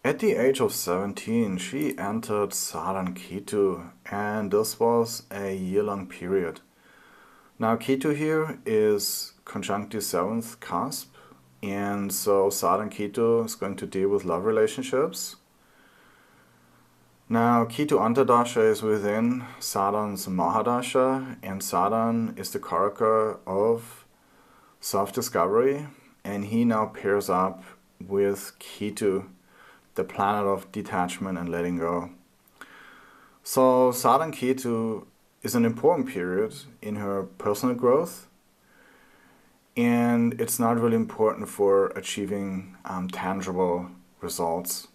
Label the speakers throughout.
Speaker 1: At the age of 17, she entered Sadhan Ketu, and this was a year-long period. Now, Ketu here is conjunct the 7th cusp, and so Sadhan Ketu is going to deal with love relationships. Now, Ketu Antardasha is within Sadhan's Mahadasha, and Sadhan is the karaka of self-discovery, and he now pairs up with Ketu, the planet of detachment and letting go. So Sadhan Ketu is an important period in her personal growth, and it's not really important for achieving tangible results.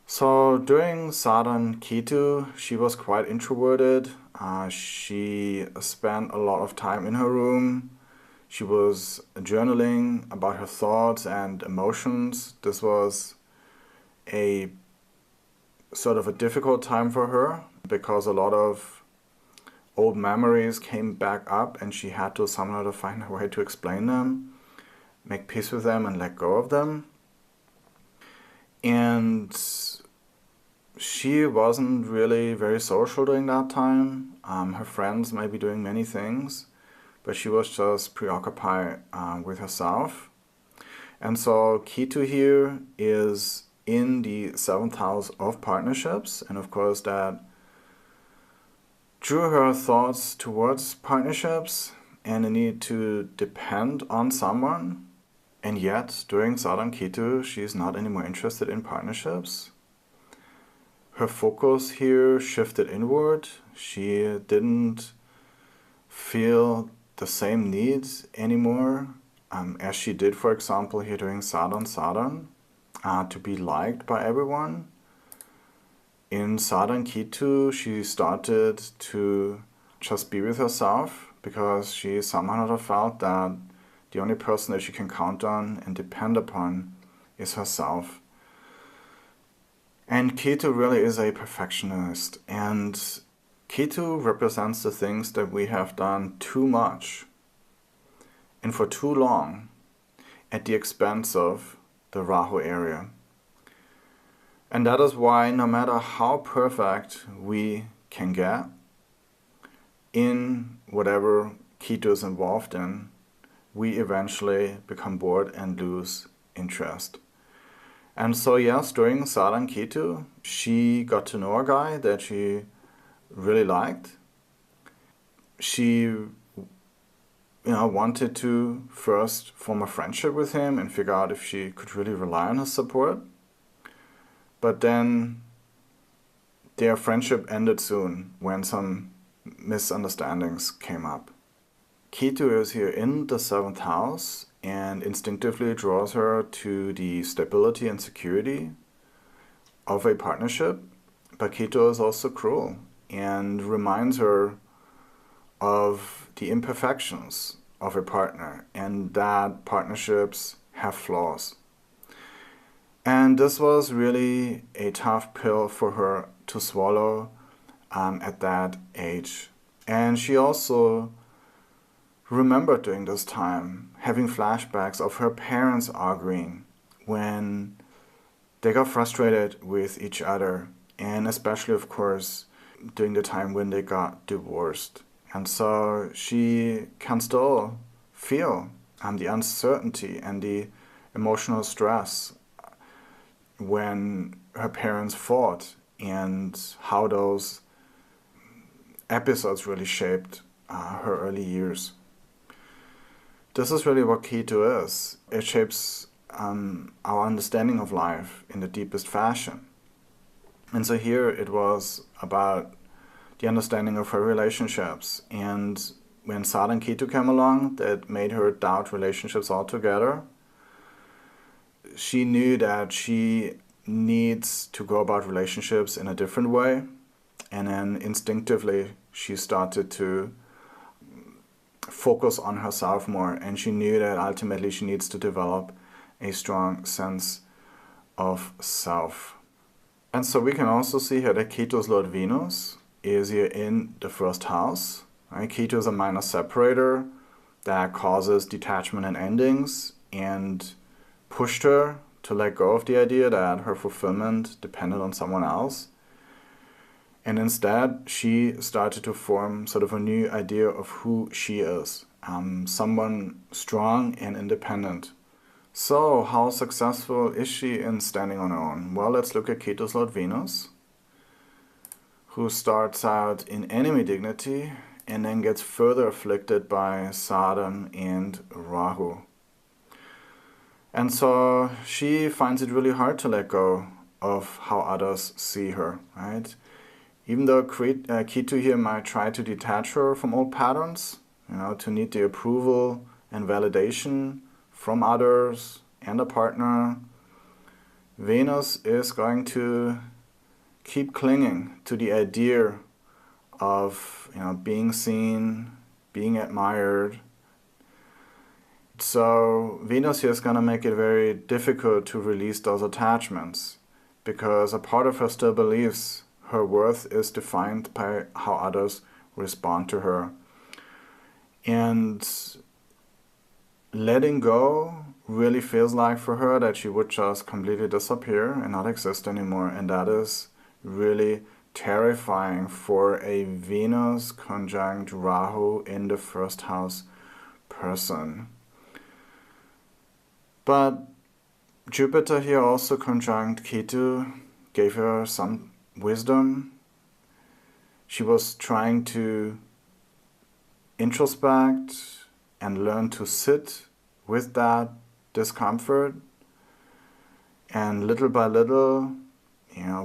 Speaker 1: So during Sadhan Ketu, she was quite introverted. She spent a lot of time in her room. She was journaling about her thoughts and emotions. This was a sort of a difficult time for her because a lot of old memories came back up and she had to somehow find a way to explain them, make peace with them and let go of them. And she wasn't really very social during that time. Her friends might be doing many things, but she was just preoccupied with herself. And so Ketu here is in the 7th house of partnerships, and of course that drew her thoughts towards partnerships and the need to depend on someone. And yet, during Sadhan Ketu, she's not anymore interested in partnerships. Her focus here shifted inward. She didn't feel the same needs anymore as she did, for example, here during Sadhan, to be liked by everyone. In Sadhan Ketu, she started to just be with herself because she somehow felt that the only person that she can count on and depend upon is herself. And Ketu really is a perfectionist, and Ketu represents the things that we have done too much and for too long at the expense of the Rahu area. And that is why no matter how perfect we can get in whatever Ketu is involved in, we eventually become bored and lose interest. And so yes, during Sadhan Ketu, she got to know a guy that she really liked. She wanted to first form a friendship with him and figure out if she could really rely on his support. But then their friendship ended soon when some misunderstandings came up. Ketu is here in the 7th house and instinctively draws her to the stability and security of a partnership. But Ketu is also cruel and reminds her of the imperfections of a partner and that partnerships have flaws. And this was really a tough pill for her to swallow at that age. And she also remembered during this time having flashbacks of her parents arguing when they got frustrated with each other, and especially, of course, during the time when they got divorced. And so she can still feel the uncertainty and the emotional stress when her parents fought and how those episodes really shaped her early years. This is really what Ketu is. It shapes our understanding of life in the deepest fashion. And so here it was about the understanding of her relationships. And when Sadhan Ketu came along, that made her doubt relationships altogether. She knew that she needs to go about relationships in a different way. And then instinctively, she started to focus on herself more. And she knew that ultimately she needs to develop a strong sense of self. And so we can also see here that Ketu's Lord Venus is here in the 1st house. Right? Ketu is a minor separator that causes detachment and endings and pushed her to let go of the idea that her fulfillment depended on someone else. And instead, she started to form sort of a new idea of who she is. Someone strong and independent. So, how successful is she in standing on her own? Well, let's look at Keto's Lord Venus, who starts out in enemy dignity and then gets further afflicted by Saturn and Rahu. And so she finds it really hard to let go of how others see her, right? Even though Ketu here might try to detach her from old patterns, to need the approval and validation from others and a partner, Venus is going to keep clinging to the idea of being seen, being admired. So Venus here is going to make it very difficult to release those attachments, because a part of her still believes her worth is defined by how others respond to her. And letting go really feels like for her that she would just completely disappear and not exist anymore. And that is really terrifying for a Venus conjunct Rahu in the first house person. But Jupiter here also conjunct Ketu gave her some wisdom. She was trying to introspect and learn to sit with that discomfort, and little by little,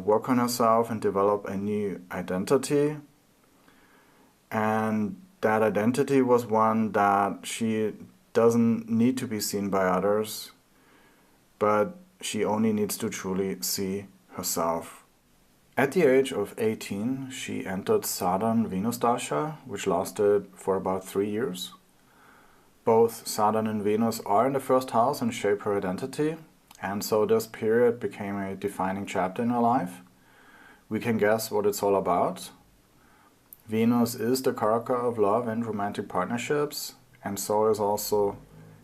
Speaker 1: work on herself and develop a new identity. And that identity was one that she doesn't need to be seen by others, but she only needs to truly see herself. At the age of 18, she entered Saturn-Venus Dasha, which lasted for about 3 years. Both Saturn and Venus are in the first house and shape her identity, and so this period became a defining chapter in her life. We can guess what it's all about. Venus is the karaka of love and romantic partnerships, and so is also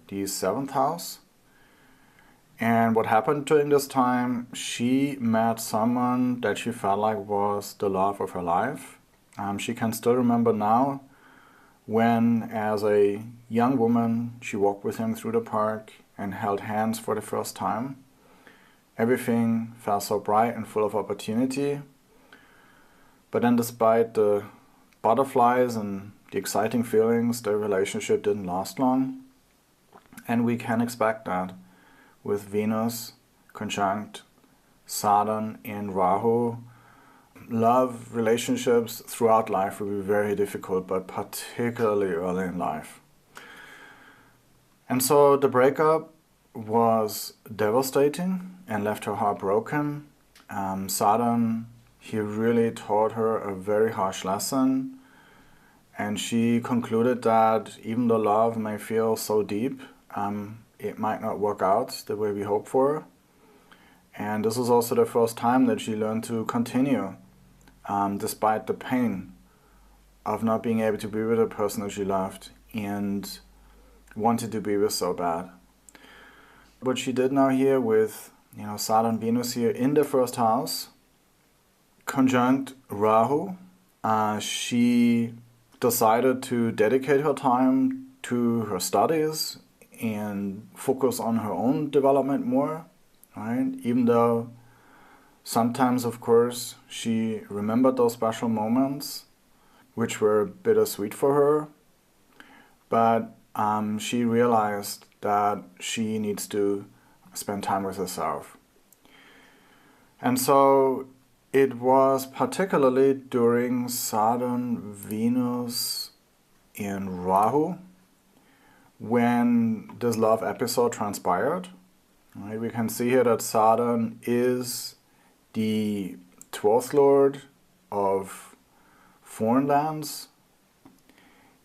Speaker 1: the 7th house. And what happened during this time, she met someone that she felt like was the love of her life. She can still remember now when, as a young woman, she walked with him through the park and held hands for the first time. Everything felt so bright and full of opportunity. But then, despite the butterflies and the exciting feelings, the relationship didn't last long. And we can expect that with Venus conjunct Saturn and Rahu. Love relationships throughout life will be very difficult, but particularly early in life. And so the breakup was devastating and left her heartbroken. Saturn, he really taught her a very harsh lesson, and she concluded that even though love may feel so deep, it might not work out the way we hope for. And this was also the first time that she learned to continue, despite the pain of not being able to be with a person that she loved and wanted to be with so bad. What she did now here with Saturn Venus here in the first house, conjunct Rahu, she decided to dedicate her time to her studies and focus on her own development more, right? Even though sometimes, of course, she remembered those special moments, which were bittersweet for her, but she realized that she needs to spend time with herself. And so it was particularly during Saturn, Venus, and Rahu when this love episode transpired. Right? We can see here that Saturn is the 12th lord of foreign lands,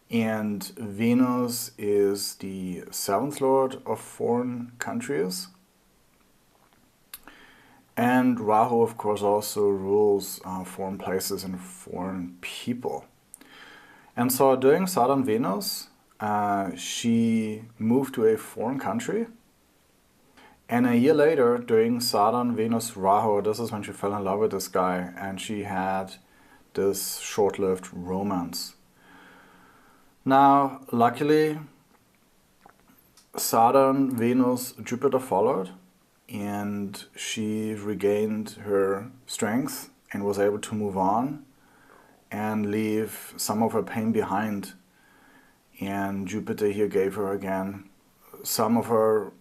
Speaker 1: and Venus is the 7th lord of foreign countries. And Rahu, of course, also rules foreign places and foreign people. And so during Saturn-Venus, she moved to a foreign country, And a year later, during Saturn, Venus, Rahu, this is when she fell in love with this guy, and she had this short-lived romance. Now, luckily, Saturn, Venus, Jupiter followed, and she regained her strength and was able to move on and leave some of her pain behind. And Jupiter here gave her again some of her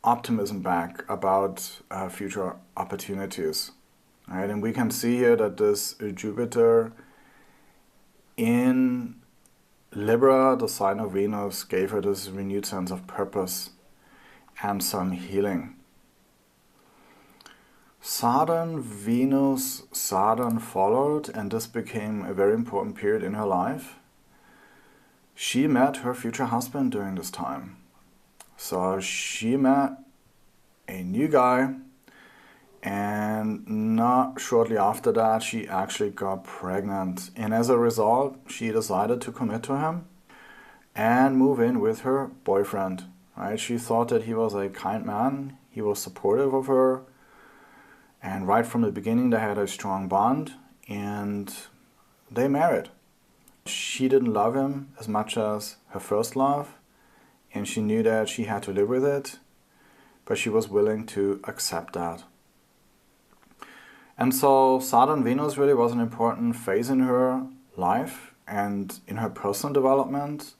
Speaker 1: optimism back about future opportunities. Right? And we can see here that this Jupiter in Libra, the sign of Venus, gave her this renewed sense of purpose and some healing. Saturn, Venus, Saturn followed, and this became a very important period in her life. She met her future husband during this time. So she met a new guy, and not shortly after that she actually got pregnant. And as a result, she decided to commit to him and move in with her boyfriend. Right? She thought that he was a kind man, he was supportive of her, and right from the beginning they had a strong bond, and they married. She didn't love him as much as her first love, and she knew that she had to live with it, but she was willing to accept that. And so Saturn Venus really was an important phase in her life and in her personal development.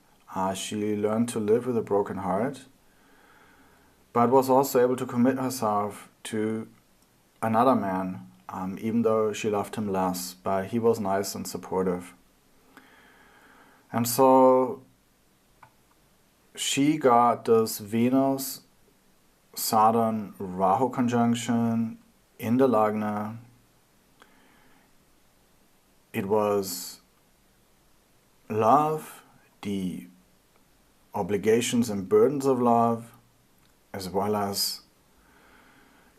Speaker 1: She learned to live with a broken heart, but was also able to commit herself to another man, even though she loved him less, but he was nice and supportive. And so she got this Venus, Saturn, Rahu conjunction in the Lagna. It was love, the obligations and burdens of love, as well as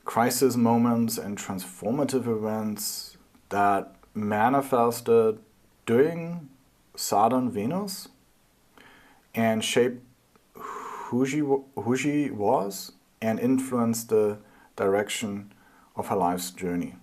Speaker 1: crisis moments and transformative events that manifested during Saturn Venus and shaped who she was and influenced the direction of her life's journey.